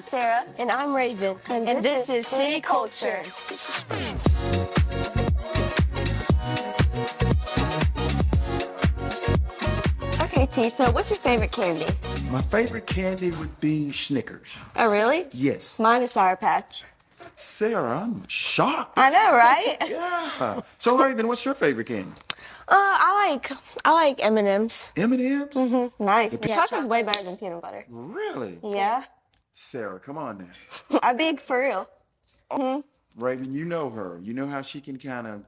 I'm Sarah. And I'm Ravin. And this is City Culture. Okay, T, so what's your favorite candy? My favorite candy would be Snickers. Oh, really? Yes. Mine is Sour Patch. Sarah, I'm shocked. I know, right? Yeah. So, Raven, what's your favorite candy? I like M&M's. M&M's? Mm-hmm. Nice. Yeah. Chocolate's way better than peanut butter. Really? Yeah. Sarah, come on now. I'm big for real. Mm-hmm. Raven, you know her. You know how she can kind of,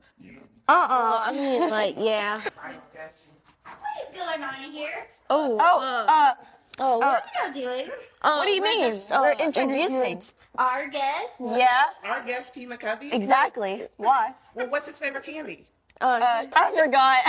I mean, like, yeah. What is going on in here? What What are you doing? do you mean? We're introducing. Our guest? Yeah, Our guest, Tee McCovey. exactly. Why? Well, what's his favorite candy? I forgot.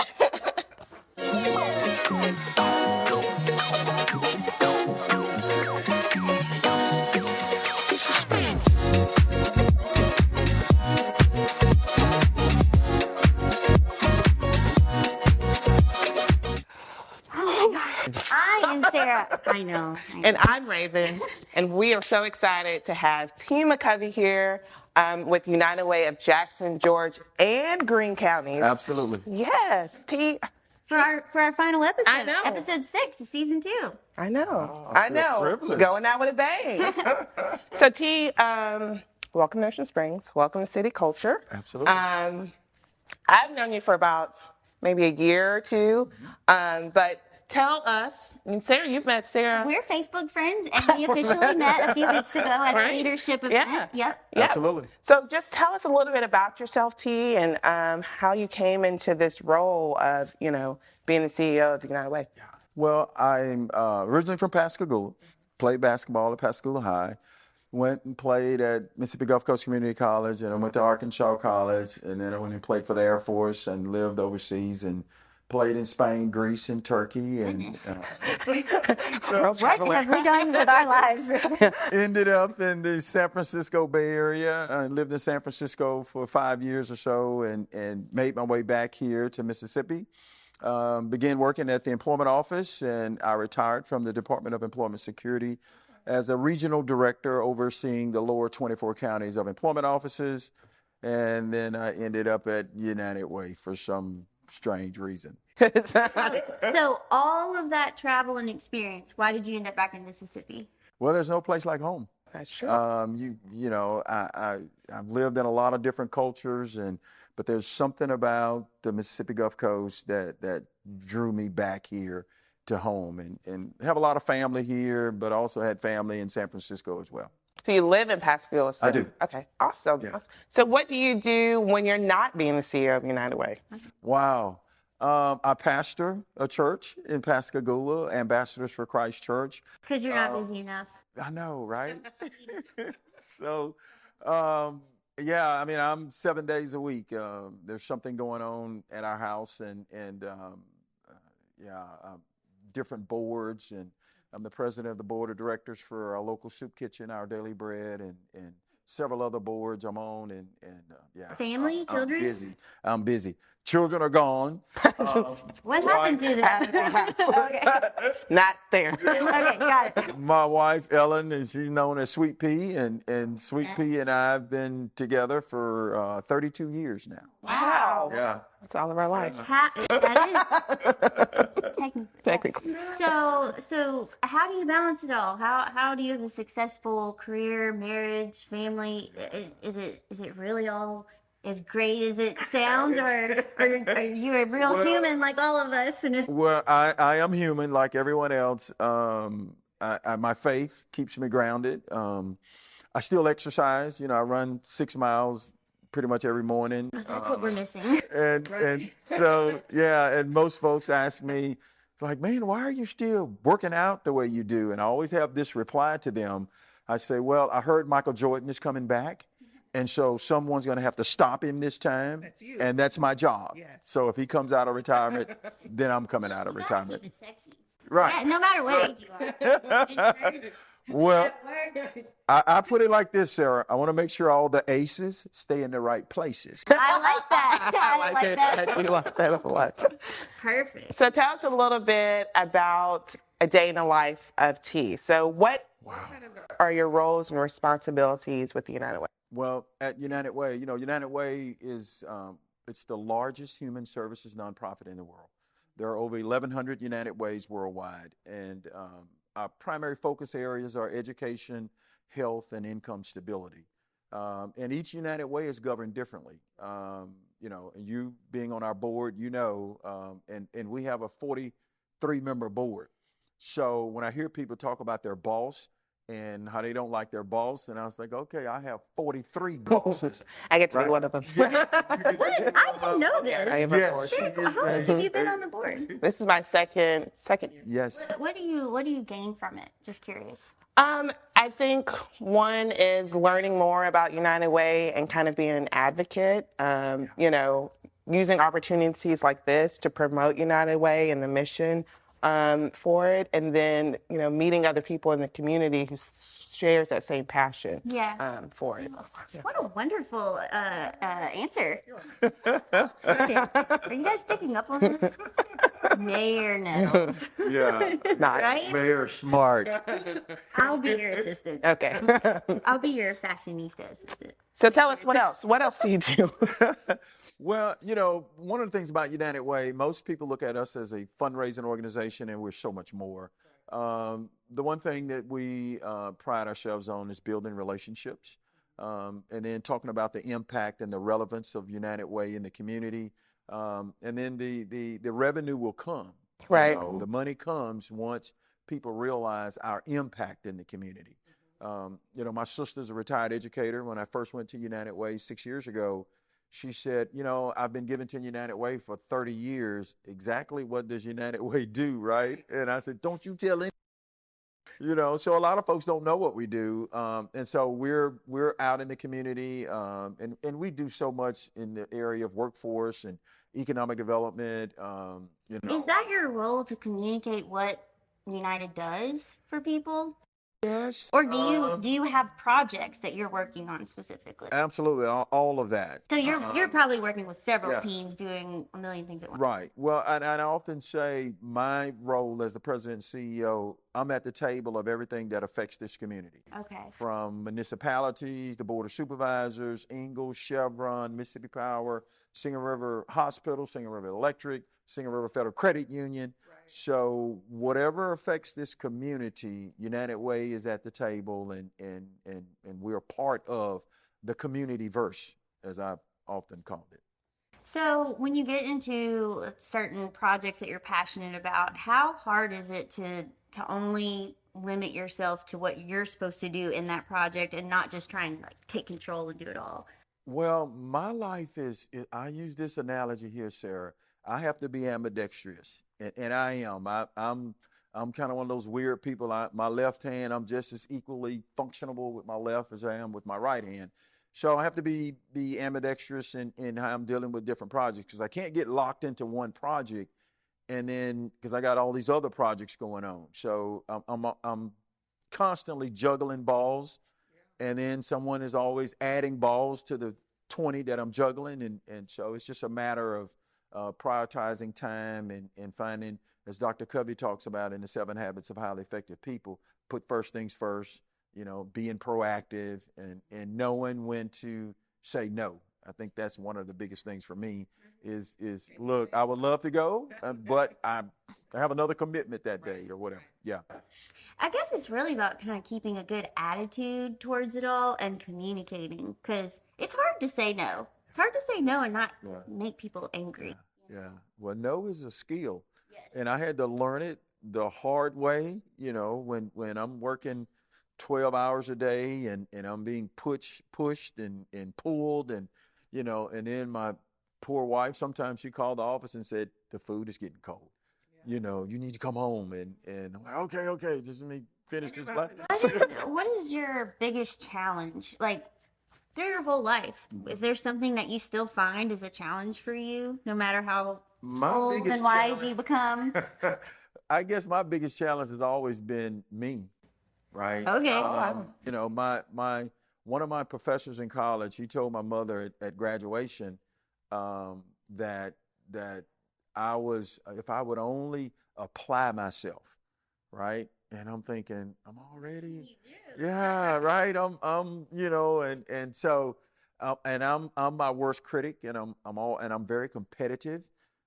I am Sarah. I know. And I'm Raven, and we are so excited to have Tee McCovey here with United Way of Jackson, George, and Greene counties. Absolutely. Yes, Tee. For our final episode. I know. Episode 6 of season 2. I know. I I feel know. privileged. Going out with a bang. So, Tee, welcome to Ocean Springs. Welcome to City Culture. Absolutely. I've known you for about maybe a year or two, but tell us, and Sarah, you've met Sarah. We're Facebook friends, and we officially met a few weeks ago at Right. a leadership event. Yeah. Yep. Absolutely. So just tell us a little bit about yourself, Tee, and how you came into this role of, being the CEO of the United Way. Well, I'm originally from Pascagoula, played basketball at Pascagoula High, went and played at Mississippi Gulf Coast Community College, and I went to Arkansas College, and then I went and played for the Air Force and lived overseas and played in Spain, Greece, and Turkey, and What have we done with our lives? ended up in the San Francisco Bay Area. I lived in San Francisco for 5 years or so, and made my way back here to Mississippi. Began working at the employment office, and I retired from the Department of Employment Security as a regional director overseeing the lower 24 counties of employment offices. And then I ended up at United Way for some strange reason. So all of that travel and experience, why did you end up back in Mississippi? Well, there's no place like home. That's true. I've lived in a lot of different cultures, but there's something about the Mississippi Gulf Coast that drew me back here to home, and have a lot of family here, but also had family in San Francisco as well. So you live in Pascagoula still? I do. Okay, awesome. Yeah. Awesome. So what do you do when you're not being the CEO of United Way? Wow. I pastor a church in Pascagoula, Ambassadors for Christ Church. Because you're not busy enough. I know, right? So, I'm 7 days a week. There's something going on at our house, and different boards, and I'm the president of the board of directors for our local soup kitchen, Our Daily Bread, and several other boards I'm on, and Family, children? I'm busy. Children are gone. What happened to them? Okay. Not there. Okay, got it. My wife, Ellen, and she's known as Sweet Pea, and Sweet Pea and I have been together for 32 years now. Wow. Yeah. That's all of our life. That is Technically. So how do you balance it all? How do you have a successful career, marriage, family? Is it really all as great as it sounds, or are you a real human like all of us? Well, I am human like everyone else. My faith keeps me grounded. I still exercise. I run 6 miles pretty much every morning. That's what we're missing. And so, and most folks ask me, like, man, why are you still working out the way you do? And I always have this reply to them. I say, well, I heard Michael Jordan is coming back. And so someone's going to have to stop him this time. That's you. And that's my job. Yes. So if he comes out of retirement, then I'm coming out of retirement. Keep it sexy. Right. Yeah, no matter what age you are. In church, Well, at work. I put it like this, Sarah. I want to make sure all the aces stay in the right places. I like that. I like that. I do like that a lot. Perfect. So tell us a little bit about a day in the life of Tee. So what Are your roles and responsibilities with the United Way? Well, at United Way, United Way is it's the largest human services nonprofit in the world. There are over 1,100 United Ways worldwide, and our primary focus areas are education, health, and income stability. And each United Way is governed differently. You being on our board, and we have a 43-member board. So when I hear people talk about their boss and how they don't like their boss, and I was like, okay, I have 43 bosses. I get to be one of them. I didn't know this. I am a board. How long have you been on the board? This is my second year. Yes. What do you gain from it? Just curious. I think one is learning more about United Way and kind of being an advocate, using opportunities like this to promote United Way and the mission for it. And then, meeting other people in the community who shares that same passion for it. What a wonderful answer. Are you guys picking up on this? Mayor knows. Yeah. Right? Mayor smart. I'll be your assistant. Okay. I'll be your fashionista assistant. So tell us what else. What else do you do? Well, one of the things about United Way, most people look at us as a fundraising organization, and we're so much more. The one thing that we pride ourselves on is building relationships, and then talking about the impact and the relevance of United Way in the community. And then the revenue will come. Right. The money comes once people realize our impact in the community. My sister's a retired educator. When I first went to United Way 6 years ago, she said, I've been giving to United Way for 30 years. Exactly what does United Way do, right? And I said, don't you tell anyone. So a lot of folks don't know what we do. And so we're out in the community, and we do so much in the area of workforce and economic development. Is that your role, to communicate what United does for people? Yes. Or do you have projects that you're working on specifically? Absolutely, all of that. So you're probably working with several teams doing a million things at once. Right. Well, and I often say my role as the president and CEO, I'm at the table of everything that affects this community. Okay. From municipalities, the Board of Supervisors, Ingalls, Chevron, Mississippi Power, Singing River Hospital, Singing River Electric, Singing River Federal Credit Union. So whatever affects this community, United Way is at the table, and we're part of the community verse, as I've often called it. So when you get into certain projects that you're passionate about, how hard is it to only limit yourself to what you're supposed to do in that project and not just try and take control and do it all? Well, my life I use this analogy here, Sarah. I have to be ambidextrous, and I am. I'm kind of one of those weird people. My left hand, I'm just as equally functional with my left as I am with my right hand. So I have to be ambidextrous in how I'm dealing with different projects, because I can't get locked into one project, and then because I got all these other projects going on. So I'm constantly juggling balls, and then someone is always adding balls to the 20 that I'm juggling, and so it's just a matter of prioritizing time and finding, as Dr. Covey talks about in the 7 Habits of Highly Effective People, put first things first, being proactive and knowing when to say no. I think that's one of the biggest things for me is look, I would love to go, but I have another commitment that day or whatever. Yeah. I guess it's really about kind of keeping a good attitude towards it all and communicating, because it's hard to say no. It's hard to say no and not make people angry. Yeah. Well, no is a skill. Yes. And I had to learn it the hard way, when I'm working 12 hours a day and I'm being pushed and pulled and then my poor wife, sometimes she called the office and said, the food is getting cold. Yeah. You need to come home. And I'm like, okay, just let me finish this. What is your biggest challenge? Like, through your whole life, is there something that you still find is a challenge for you, no matter how old and wise you become? I guess my biggest challenge has always been me, right? Okay. One of my professors in college, he told my mother at graduation that I was, if I would only apply myself, right, And I'm thinking, I'm already, yeah, right. And so, I'm my worst critic, and I'm very competitive.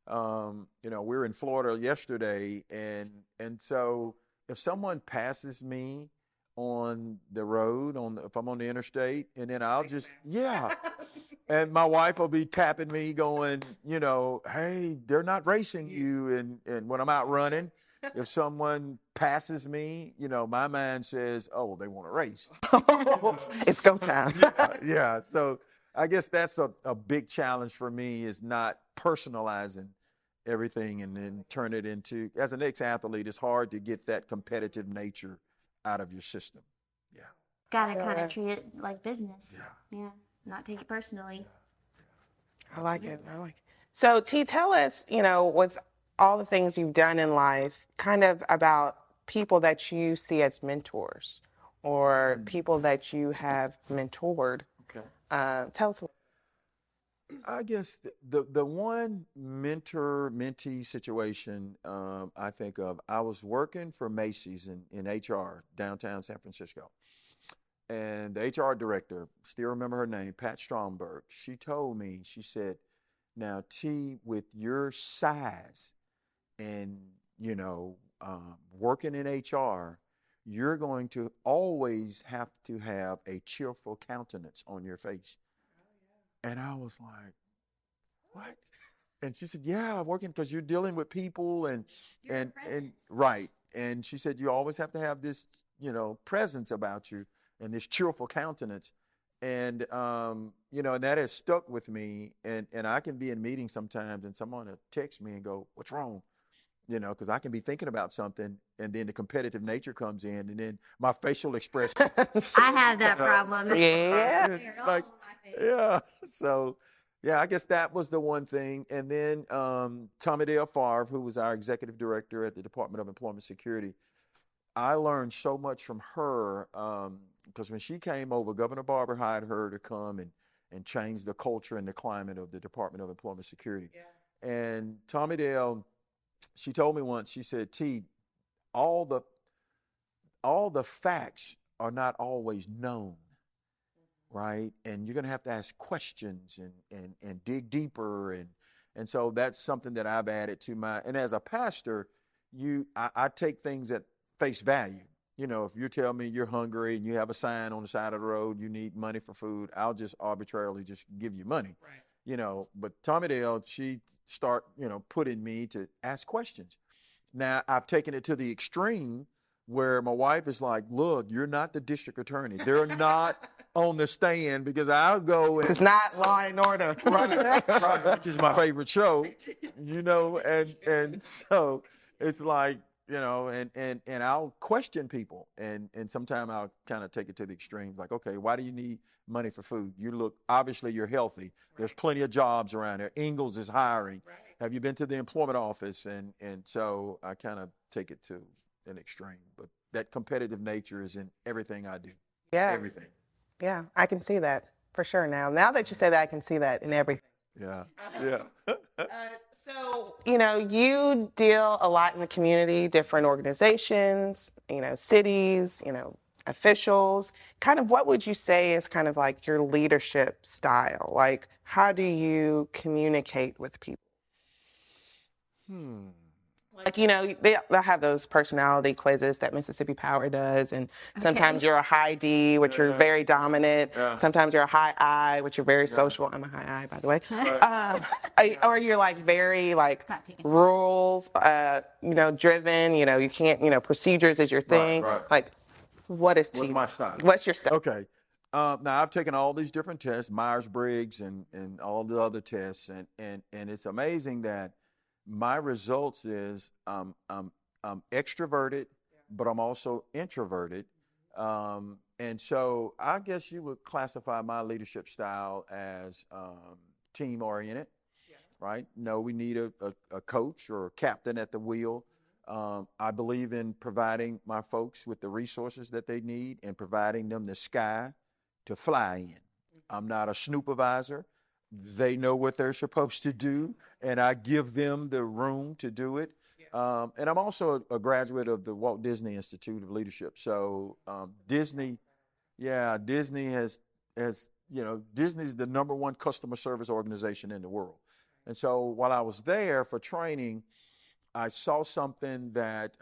We were in Florida yesterday, and so if someone passes me on the road, if I'm on the interstate, and then I'll just, yeah. And my wife will be tapping me going, hey, they're not racing you. And when I'm out running, if someone passes me, my mind says, oh, they want to race. It's go time. Yeah. So I guess that's a big challenge for me, is not personalizing everything and then turn it into, as an ex-athlete, it's hard to get that competitive nature out of your system. Yeah. Gotta kind of treat it like business. Yeah. Yeah. Not take it personally. I like it. So, T, tell us, with all the things you've done in life, kind of about people that you see as mentors or people that you have mentored. Okay. Tell us. I guess the one mentor-mentee situation I think of, I was working for Macy's in HR, downtown San Francisco. And the HR director, still remember her name, Pat Stromberg, she told me, she said, now, T, with your size and, working in HR, you're going to always have to have a cheerful countenance on your face. And I was like, what? And she said, yeah, I'm working because you're dealing with people and right. And she said, you always have to have this, presence about you and this cheerful countenance. And, and that has stuck with me. And I can be in meetings sometimes and someone will text me and go, what's wrong? Because I can be thinking about something and then the competitive nature comes in and then my facial expression. I have that problem. Yeah. It's like, yeah. So, yeah, I guess that was the one thing. And then Tommy Dale Favre, who was our executive director at the Department of Employment Security, I learned so much from her because when she came over, Governor Barber hired her to come and change the culture and the climate of the Department of Employment Security. Yeah. And Tommy Dale, she told me once, she said, T, all the facts are not always known, right? And you're going to have to ask questions and dig deeper. And so that's something that I've added to and as a pastor, I take things at face value. If you tell me you're hungry and you have a sign on the side of the road, you need money for food, I'll just arbitrarily just give you money. Right. But Tommy Dale, she start, putting me to ask questions. Now I've taken it to the extreme where my wife is like, look, you're not the district attorney. They're not on the stand, because I'll go and. It's not Law and Order. Right, which is my favorite show, and so it's like, and I'll question people, and sometimes I'll kind of take it to the extremes, like, okay, why do you need money for food? Obviously you're healthy. There's plenty of jobs around there. Ingalls is hiring. Right. Have you been to the employment office? And so I kind of take it to an extreme, but that competitive nature is in everything I do. Yeah. Everything. Yeah, I can see that for sure now. Now that you say that, I can see that in everything. Yeah, yeah. So, you deal a lot in the community, different organizations, cities, officials. Kind of what would you say is kind of like your leadership style? Like, how do you communicate with people? Like, they'll have those personality quizzes that Mississippi Power does. And sometimes you're a high D, which you're very dominant. Yeah. Sometimes you're a high I, which you're very social. I'm a high I, by the way. Or you're like very rules, driven. You can't, procedures is your thing. Right. Like, what's my style? What's your style? Okay. Now I've taken all these different tests, Myers-Briggs and all the other tests. And it's amazing that my results is I'm extroverted, but I'm also introverted. And so I guess you would classify my leadership style as team-oriented, right? No, we need a coach or a captain at the wheel. I believe in providing my folks with the resources that they need and providing them the sky to fly in. I'm not a snoopervisor. They know what they're supposed to do, and I give them the room to do it. Yeah. And I'm also a graduate of the Walt Disney Institute of Leadership. So Disney has Disney's the number one customer service organization in the world. And so while I was there for training, I saw something that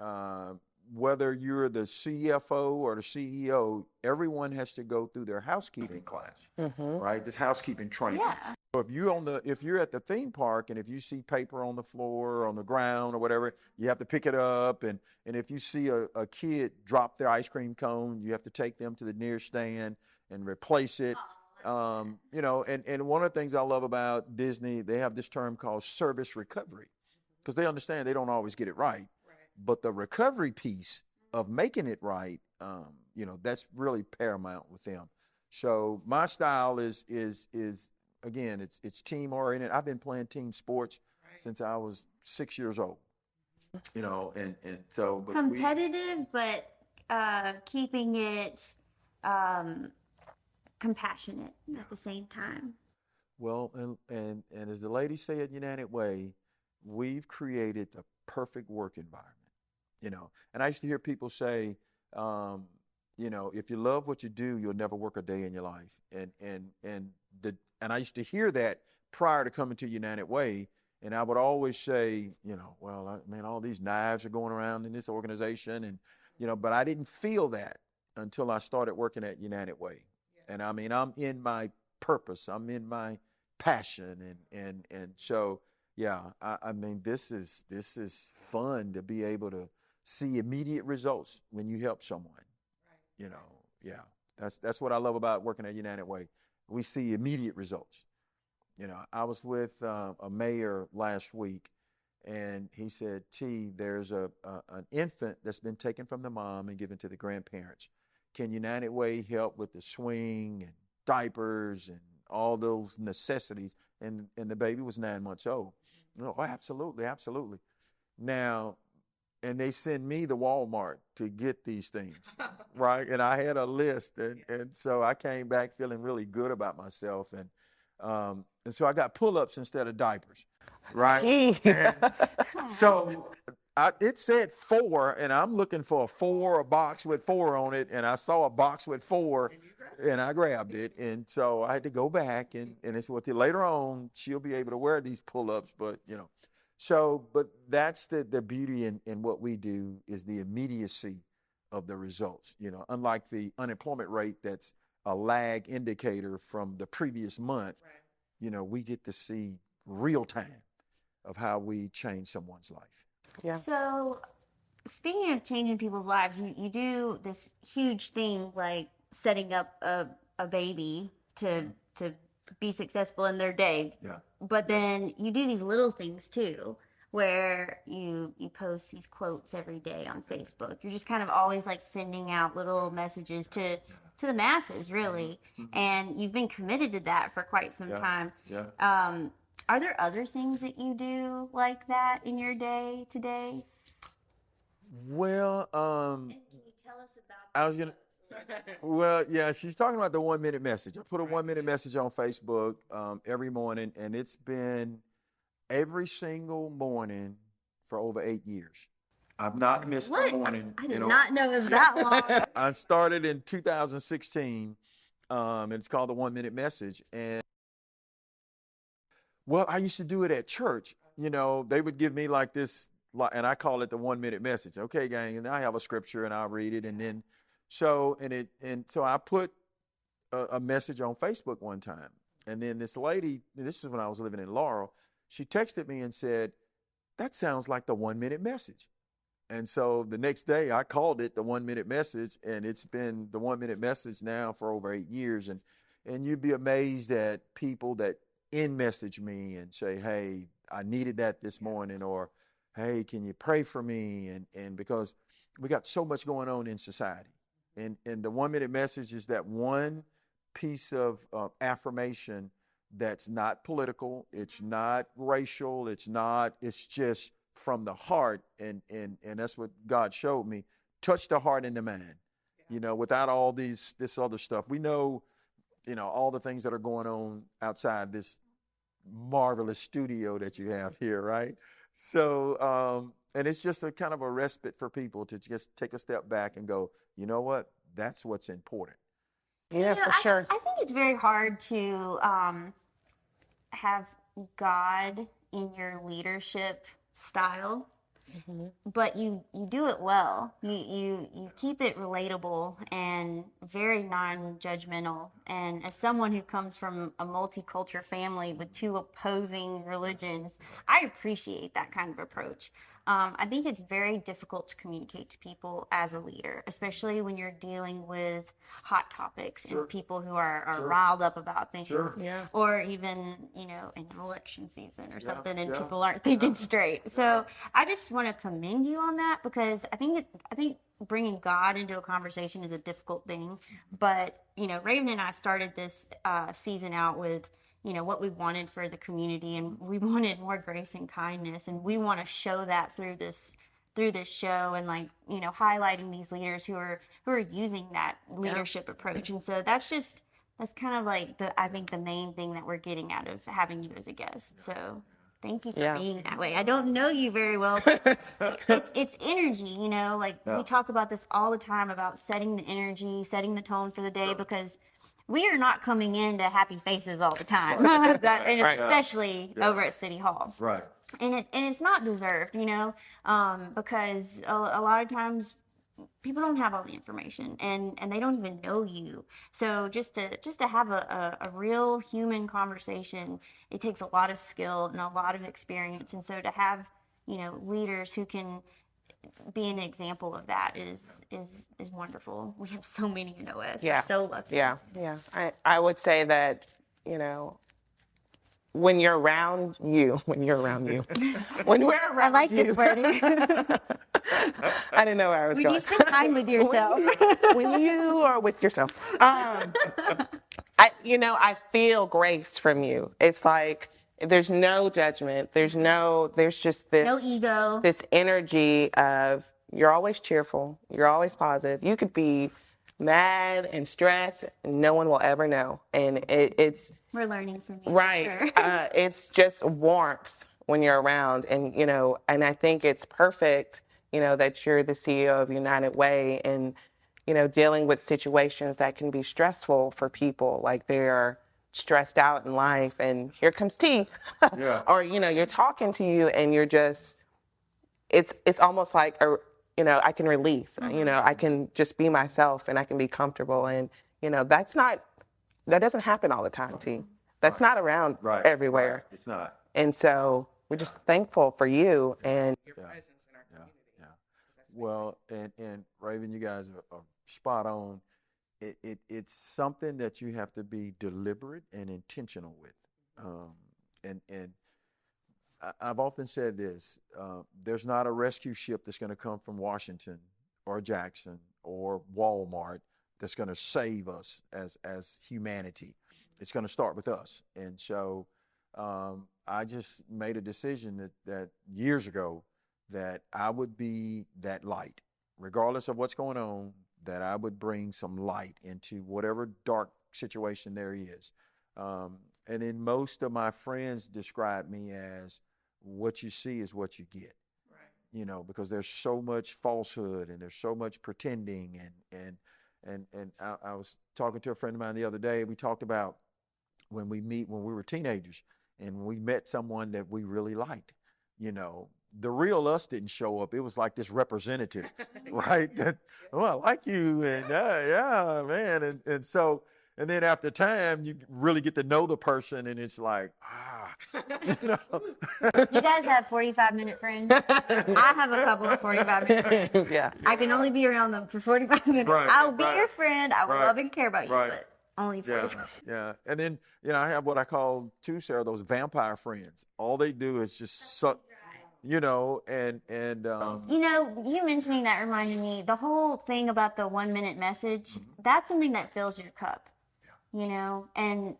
whether you're the CFO or the CEO, everyone has to go through their housekeeping class, right? This housekeeping training. Yeah. So if you're at the theme park and if you see paper on the floor or on the ground or whatever, you have to pick it up. And if you see a kid drop their ice cream cone, you have to take them to the nearest stand and replace it. And one of the things I love about Disney, they have this term called service recovery, because they understand they don't always get it right. But the recovery piece of making it right, that's really paramount with them. So my style is again, it's team oriented. I've been playing team sports since I was 6 years old. And so but competitive, but keeping it compassionate at the same time. Well, and as the lady said at United Way, we've created the perfect work environment. And I used to hear people say, if you love what you do, you'll never work a day in your life. And I used to hear that prior to coming to United Way, and I would always say, all these knives are going around in this organization, and but I didn't feel that until I started working at United Way. And I mean, I'm in my purpose, I'm in my passion, and so I mean, this is fun to be able to see immediate results when you help someone. That's what I love about working at United Way. We see immediate results. I was with a mayor last week, and he said, T, there's an infant that's been taken from the mom and given to the grandparents. Can United Way help with the swing and diapers and all those necessities? And the baby was 9 months old. Oh, absolutely, absolutely. Now, and they send me to Walmart to get these things, right? And I had a list, and so I came back feeling really good about myself, and so I got pull-ups instead of diapers, right? So it said 4, and I'm looking for a box with 4 on it, and I saw a box with 4, and I grabbed it, and so I had to go back, and it's what later on she'll be able to wear these pull-ups, but So, but that's the beauty in what we do is the immediacy of the results. Unlike the unemployment rate that's a lag indicator from the previous month, we get to see real time of how we change someone's life. Yeah. So, speaking of changing people's lives, you do this huge thing like setting up a baby to be successful in their day. Yeah. But then you do these little things too, where you post these quotes every day on Facebook. You're just kind of always like sending out little messages to the masses, really. And you've been committed to that for quite some time. Yeah. Are there other things that you do like that in your day today? Well, And can you tell us about I was gonna. Well, yeah, she's talking about the 1 minute message. I put a 1 minute message on Facebook every morning, and it's been every single morning for over 8 years. I've not missed a morning. I did not know it was that long. I started in 2016, and it's called the 1 minute message. And well, I used to do it at church. They would give me like this, and I call it the 1 minute message. Okay, gang, and I have a scripture and I'll read it, and then. So I put a message on Facebook one time, and then this lady, this is when I was living in Laurel, she texted me and said, that sounds like the 1 minute message. And so the next day I called it the 1 minute message, and it's been the 1 minute message now for over 8 years. And you'd be amazed at people that message me and say, hey, I needed that this morning, or hey, can you pray for me? And because we got so much going on in society. And the 1 minute message is that one piece of affirmation that's not political, it's not racial, it's just from the heart. And that's what God showed me. Touch the heart and the mind, without all this other stuff. We know, all the things that are going on outside this marvelous studio that you have here, right? So, and it's just a kind of a respite for people to just take a step back and go, you know what? That's what's important. Yeah, for sure. I think it's very hard to have God in your leadership style, but you do it well. You keep it relatable and very non-judgmental. And as someone who comes from a multicultural family with two opposing religions, I appreciate that kind of approach. I think it's very difficult to communicate to people as a leader, especially when you're dealing with hot topics and people who are riled up about things, or even, in an election season or something, and people aren't thinking straight. So I just want to commend you on that, because I think bringing God into a conversation is a difficult thing. But, Raven and I started this season out with what we wanted for the community, and we wanted more grace and kindness, and we want to show that through this show, and highlighting these leaders who are using that leadership approach. And so that's kind of I think the main thing that we're getting out of having you as a guest. So thank you for being that way. I don't know you very well, but it's energy, we talk about this all the time, about setting the energy, setting the tone for the day, because we are not coming into happy faces all the time, and especially over at City Hall. Right. And it's not deserved, because a lot of times people don't have all the information, and they don't even know you. So just to have a real human conversation, it takes a lot of skill and a lot of experience. And so to have leaders who can be an example of that is wonderful. We have so many in OS. We're so lucky. Yeah. I would say that, when you're around you, when we're around I like you, this wording. I didn't know where I was When going. you spend time with yourself. When you are with yourself. I feel grace from you. It's like, there's no judgment. There's just this No ego. This energy of, you're always cheerful. You're always positive. You could be mad and stressed, and no one will ever know. And We're learning from you. right. For sure. It's just warmth when you're around, and and I think it's perfect, that you're the CEO of United Way, and dealing with situations that can be stressful for people, like they're stressed out in life, and here comes Tee. Or you're talking to you, and you're just, it's almost like I can release. I can just be myself, and I can be comfortable, and that doesn't happen all the time, Tee. That's not around everywhere. Right. It's not. And so we're just thankful for you and your presence in our community. Yeah. Well, and Raven, you guys are spot on. It's something that you have to be deliberate and intentional with. And I've often said this, there's not a rescue ship that's going to come from Washington or Jackson or Walmart that's going to save us as humanity. It's going to start with us. And so I just made a decision that years ago that I would be that light, regardless of what's going on, that I would bring some light into whatever dark situation there is. And then most of my friends describe me as, what you see is what you get. Right. Because there's so much falsehood, and there's so much pretending, and I was talking to a friend of mine the other day. We talked about when we were teenagers, and we met someone that we really liked. The real us didn't show up. It was like this representative, right? That, I like you, and yeah, man, and so. And then after time, you really get to know the person, and it's like, You guys have 45-minute friends. I have a couple of 45-minute friends. Yeah. I can only be around them for 45 minutes. Right, I'll be right, your friend. I will right, love and care about you, right. but only 45. Yeah. And then, I have what I call too, Sarah, those vampire friends. All they do is just suck, and you mentioning that reminded me, the whole thing about the 1-minute message, that's something that fills your cup. And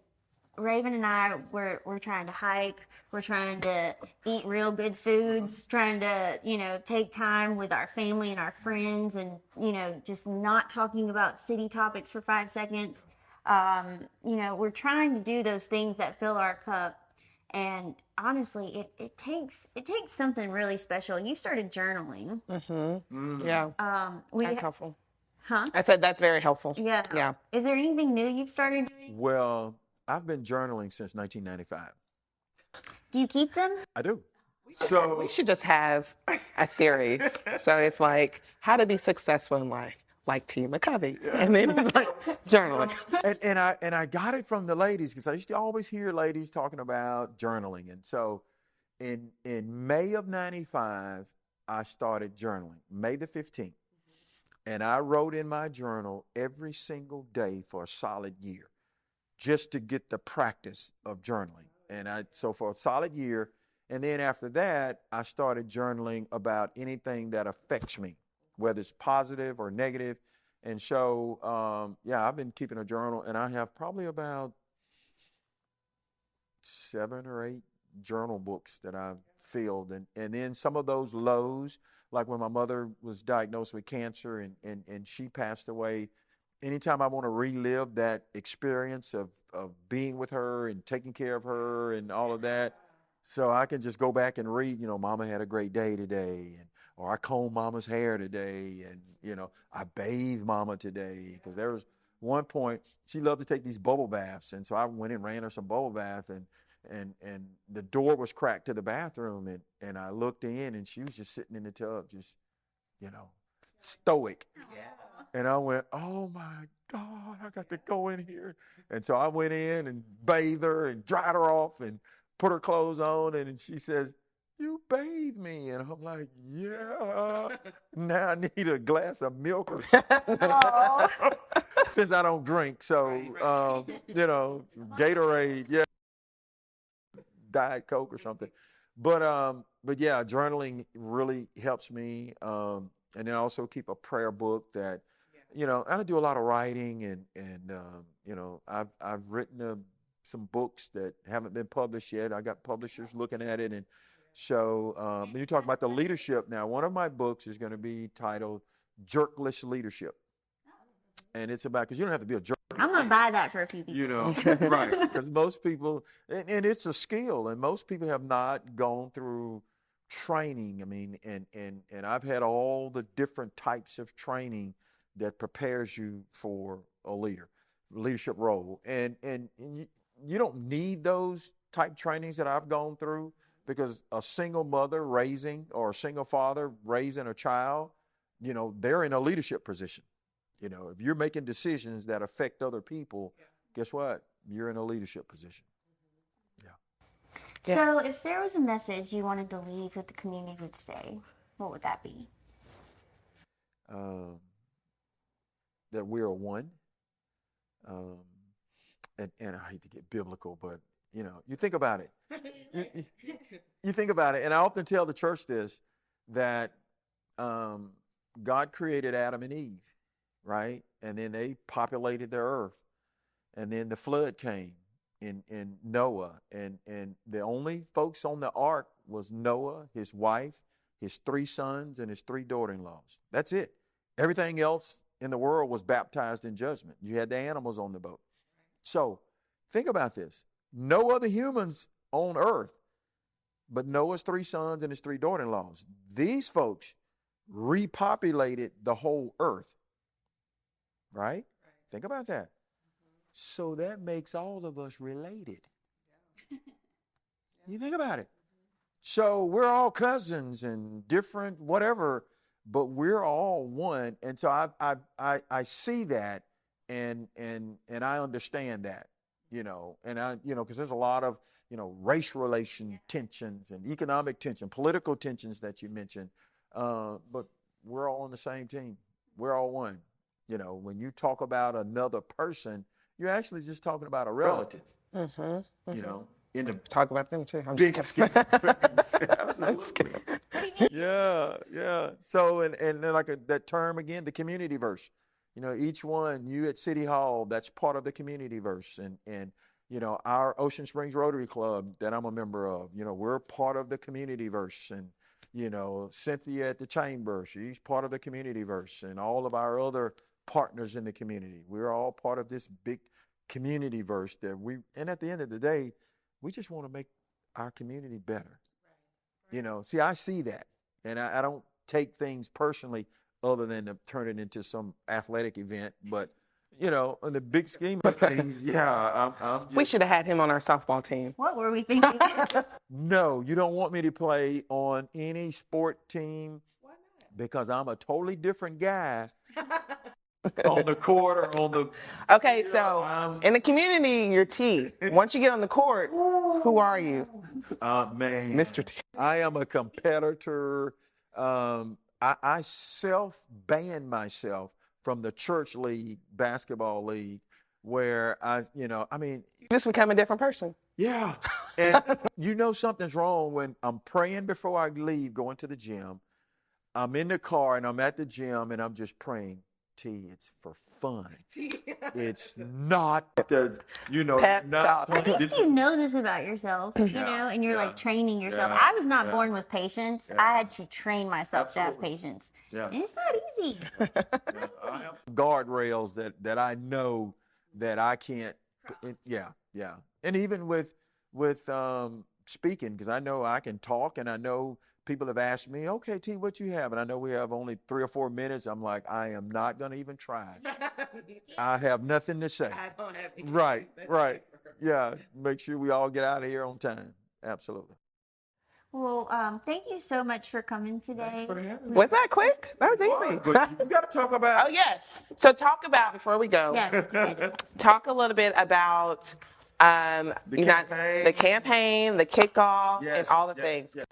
Raven and I, we're trying to hike, we're trying to eat real good foods, trying to, take time with our family and our friends, and, just not talking about city topics for 5 seconds. We're trying to do those things that fill our cup. And honestly, it takes something really special. You started journaling. Yeah, We that's helpful. huh? I said that's very helpful. Yeah. Yeah. Is there anything new you've started doing? Well, I've been journaling since 1995. Do you keep them? I do. We should just have a series. So it's like how to be successful in life, like Tee McCovey, and then it's like journaling. And I got it from the ladies because I used to always hear ladies talking about journaling. And so in May of 95, I started journaling, May the 15th. And I wrote in my journal every single day for a solid year just to get the practice of journaling. So for a solid year, and then after that, I started journaling about anything that affects me, whether it's positive or negative. And so, I've been keeping a journal, and I have probably about 7 or 8 journal books that I've filled. And then some of those lows, like when my mother was diagnosed with cancer and she passed away, anytime I want to relive that experience of being with her and taking care of her and all of that, so I can just go back and read, Mama had a great day today, or I combed Mama's hair today, and, I bathed Mama today. Because there was one point, she loved to take these bubble baths, and so I went and ran her some bubble bath, and the door was cracked to the bathroom, and I looked in, and she was just sitting in the tub, just, stoic. Yeah. And I went, oh my God, I got to go in here. And so I went in and bathed her and dried her off and put her clothes on, and she says, you bathed me. And I'm like, yeah, now I need a glass of milk or something. Since I don't drink. So, Gatorade, yeah, Diet Coke or something. But yeah, journaling really helps me. And then I also keep a prayer book that, I do a lot of writing and I've written some books that haven't been published yet. I got publishers looking at it. And so when you talk about the leadership now, one of my books is going to be titled Jerkless Leadership. And it's about, because you don't have to be a jerk. I'm going to buy that for a few people. Right. Because most people, and it's a skill, and most people have not gone through training. I mean, and I've had all the different types of training that prepares you for a leadership role. And you don't need those type trainings that I've gone through, because a single mother raising or a single father raising a child, they're in a leadership position. If you're making decisions that affect other people, guess what? You're in a leadership position. Yeah. So if there was a message you wanted to leave with the community today, what would that be? That we are one. And I hate to get biblical, but, you think about it. You think about it. And I often tell the church this, that God created Adam and Eve. Right? And then they populated the earth. And then the flood came in Noah. And the only folks on the ark was Noah, his wife, his 3 sons, and his 3 daughter-in-laws. That's it. Everything else in the world was baptized in judgment. You had the animals on the boat. So think about this. No other humans on earth but Noah's 3 sons and his 3 daughter-in-laws. These folks repopulated the whole earth. Right? Think about that. So that makes all of us related. You think about it. So we're all cousins and different whatever, but we're all one. And so I see that and I understand that, and I, because there's a lot of, race relation tensions and economic tension, political tensions that you mentioned. But we're all on the same team. We're all one. When you talk about another person, you're actually just talking about a relative. In the Talk about them too. I'm big just scheme of things. I'm just kidding. Yeah. So, and then like that term again, the community verse. Each one, you at City Hall, that's part of the community verse. And our Ocean Springs Rotary Club that I'm a member of, we're part of the community verse. And, Cynthia at the Chamber, she's part of the community verse. And all of our other partners in the community, we're all part of this big community verse and at the end of the day, we just want to make our community better. You know, see, I see that, and I don't take things personally other than to turn it into some athletic event. But, you know, in the big scheme of things, yeah, I'm just, We should have had him on our softball team. What were we thinking? no, you don't want me to play on any sport team. Why not? Because I'm a totally different guy on the court or on the. Okay, so in the community, you're T. Once you get on the court, who are you? Man, Mr. T. I am a competitor. I self-banned myself from the church league, basketball league, where You just become a different person. yeah. And you know something's wrong when I'm praying before I leave, going to the gym. I'm in the car and I'm at the gym and I'm just praying. T, it's for fun. It's not the, Pep not talk. fun. At least This you is- know this about yourself, you know, and you're like training yourself. I was not born with patience. I had to train myself to have Absolutely. patience. Yeah. And it's not easy. I have guardrails that I know that I can't. Yeah. And even with speaking, because I know I can talk, and I know people have asked me, okay, T, what you have? And I know we have only 3 or 4 minutes. I'm like, I am not going to even try. I have nothing to say. I don't have anything. Right. Yeah. Make sure we all get out of here on time. Absolutely. Well, thank you so much for coming today. Was that quick? That was easy. But you got to talk about. Oh, yes. So talk about, before we go, Yeah. talk a little bit about the campaign, the kickoff, and all the things. Yes.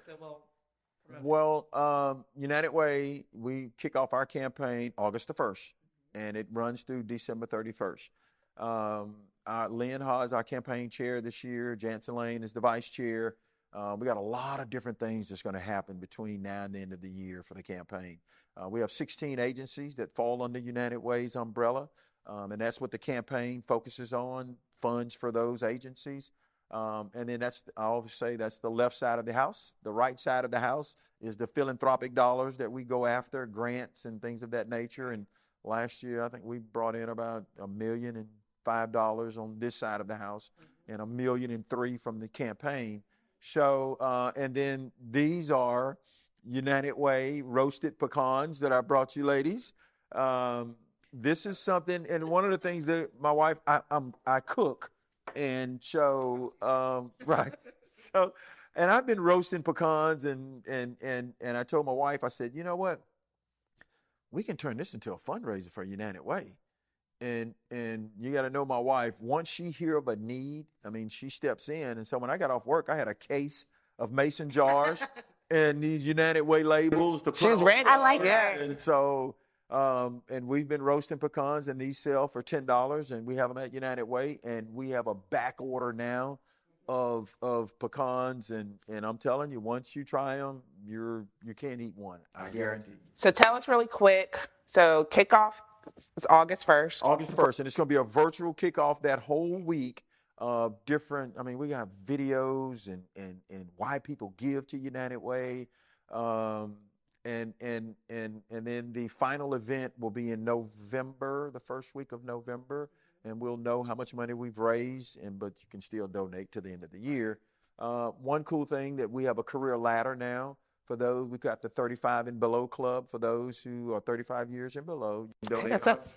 Well, United Way, we kick off our campaign August the 1st, and it runs through December 31st. Lynn Ha is our campaign chair this year. Jansen Lane is the vice chair. We got a lot of different things that's going to happen between now and the end of the year for the campaign. We have 16 agencies that fall under United Way's umbrella, and that's what the campaign focuses on, funds for those agencies. And then I always say that's the left side of the house. The right side of the house is the philanthropic dollars that we go after, grants and things of that nature. And last year, I think we brought in about $1,005,000 on this side of the house and $1,003,000 from the campaign. So, and then these are United Way roasted pecans that I brought you ladies. This is something, and one of the things that my wife, I cook. And so, right. So, and I've been roasting pecans and I told my wife, I said, you know what? We can turn this into a fundraiser for United Way. And you got to know my wife, once she hear of a need, she steps in. And so when I got off work, I had a case of mason jars and these United Way labels. She was ready. I like that. And so, and we've been roasting pecans, and these sell for $10, and we have them at United Way, and we have a back order now of pecans, and I'm telling you, once you try them, you can't eat one. I guarantee you. So tell us really quick. So kickoff is August 1st. August 1st, and it's going to be a virtual kickoff that whole week of different. We got videos and why people give to United Way. And then the final event will be in November, the first week of November, and we'll know how much money we've raised, but you can still donate to the end of the year. One cool thing that we have a career ladder now for those. We've got the 35 and below club for those who are 35 years and below. You can donate. That's us.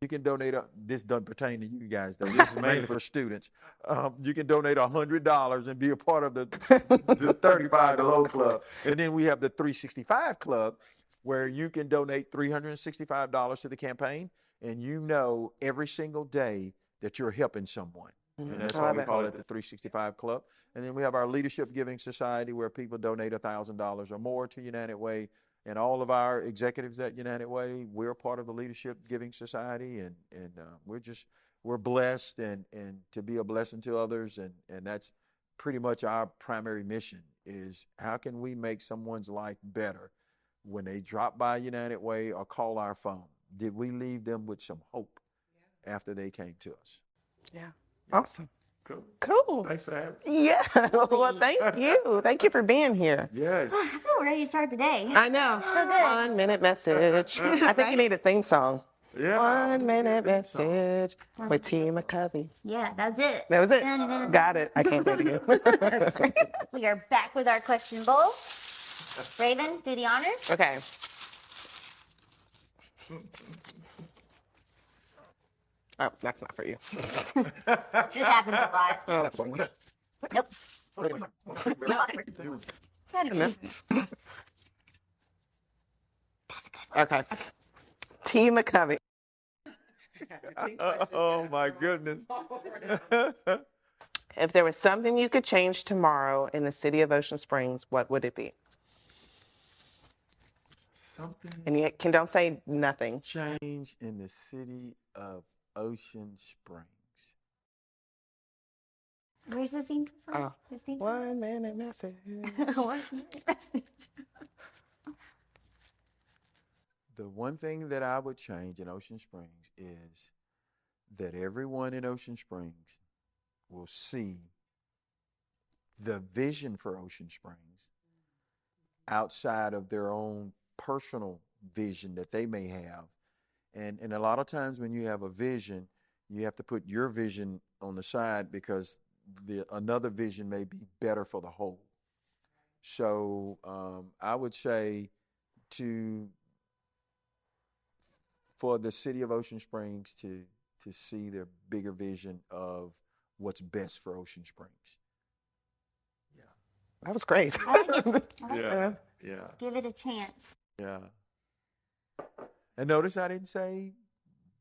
You can donate. This doesn't pertain to you guys, though. This is mainly for students. You can donate $100 and be a part of the 35 below club. And then we have the 365 club, where you can donate $365 to the campaign, and every single day that you're helping someone. And that's why we call it the 365 Club. And then we have our Leadership Giving Society, where people donate $1,000 or more to United Way. And all of our executives at United Way, we're part of the Leadership Giving Society, and we're blessed and to be a blessing to others, and that's pretty much our primary mission, is how can we make someone's life better when they drop by United Way or call our phone? Did we leave them with some hope after they came to us? Yeah. Awesome. Cool. Thanks for having me. Yeah. Well, thank you. Thank you for being here. Yes. I feel ready to start the day. I know. So good. 1 minute message. I think you need a theme song. Yeah. 1 minute message with Tee McCovey. Yeah, that's it. That was it. Dun-dun-dun. Got it. I can't do it again. We are back with our question bowl. Raven, do the honors. Okay. Oh, that's not for you. This happens a lot. Oh, that's one. Nope. Okay. Tee McCovey. Oh my goodness. If there was something you could change tomorrow in the city of Ocean Springs, what would it be? Something And you don't say nothing. change in the city of Ocean Springs. Where's the theme song? Oh. His theme song? 1 minute message. The one thing that I would change in Ocean Springs is that everyone in Ocean Springs will see the vision for Ocean Springs outside of their own personal vision that they may have. And a lot of times when you have a vision, you have to put your vision on the side because another vision may be better for the whole. So I would say for the city of Ocean Springs to see the bigger vision of what's best for Ocean Springs. Yeah. That was great. I like it. Yeah. Give it a chance. Yeah. And notice I didn't say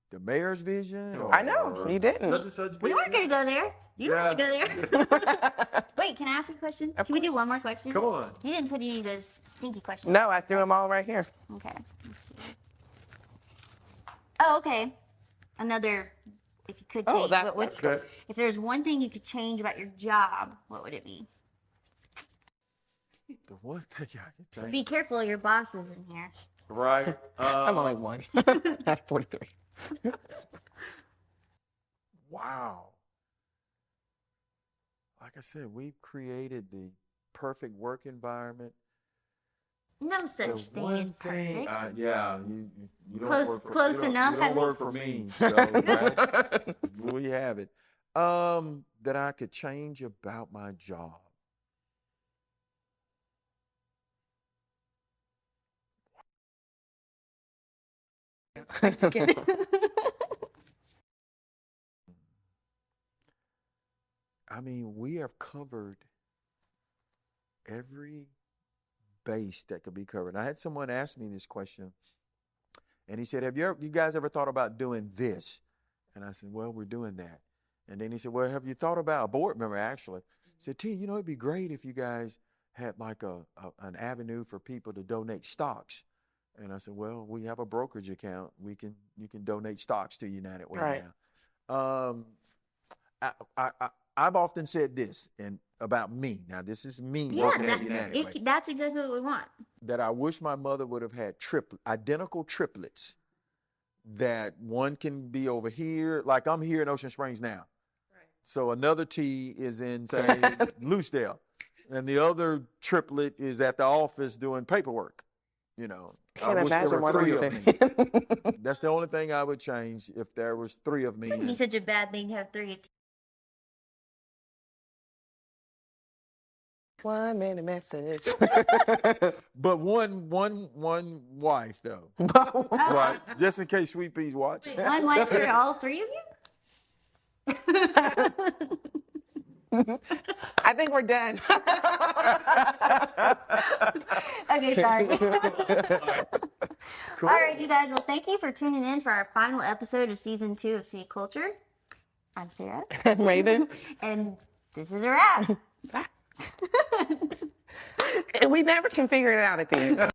the mayor's vision. I know, you didn't. Such and such We weren't going to go there. You don't have to go there. Wait, can I ask a question? Can we do one more question? Come on. You didn't put any of those stinky questions. No, I threw them all right here. Okay. Let's see. Oh, okay. Another, if you could change. that's good. If there's one thing you could change about your job, what would it be? The one thing I can think. Be careful, your boss is in here. Right. I'm only one. Not 43. Wow. Like I said, we've created the perfect work environment. No such thing as perfect. Yeah, you don't Close- work for, close you don't, enough, you don't at work for me. So, right? We have it. That I could change about my job. I mean, we have covered every base that could be covered. I had someone ask me this question, and he said, you guys ever thought about doing this? And I said, well, we're doing that. And then he said, well, have you thought about, a board member actually said, T, it'd be great if you guys had like an avenue for people to donate stocks. And I said, well, we have a brokerage account. You can donate stocks to United Way Right. now. I've often said this about me. Now, this is me working at United Way. That's exactly what we want. That I wish my mother would have had identical triplets. That one can be over here, like I'm here in Ocean Springs now. Right. So another T is in, say, Loosedale. And the other triplet is at the office doing paperwork. Can't I wish there imagine were what three I'm of me. That's the only thing I would change if there was three of me. It wouldn't be such a bad thing to have three. 1 minute message. But one wife though. Right. Just in case Sweet Pea's watching. One wife for all three of you? I think we're done. Okay, sorry. All right, you guys. Well, thank you for tuning in for our final episode of season 2 of City Culture. I'm Sarah. Raven. And this is a wrap. And we never can figure it out at the end.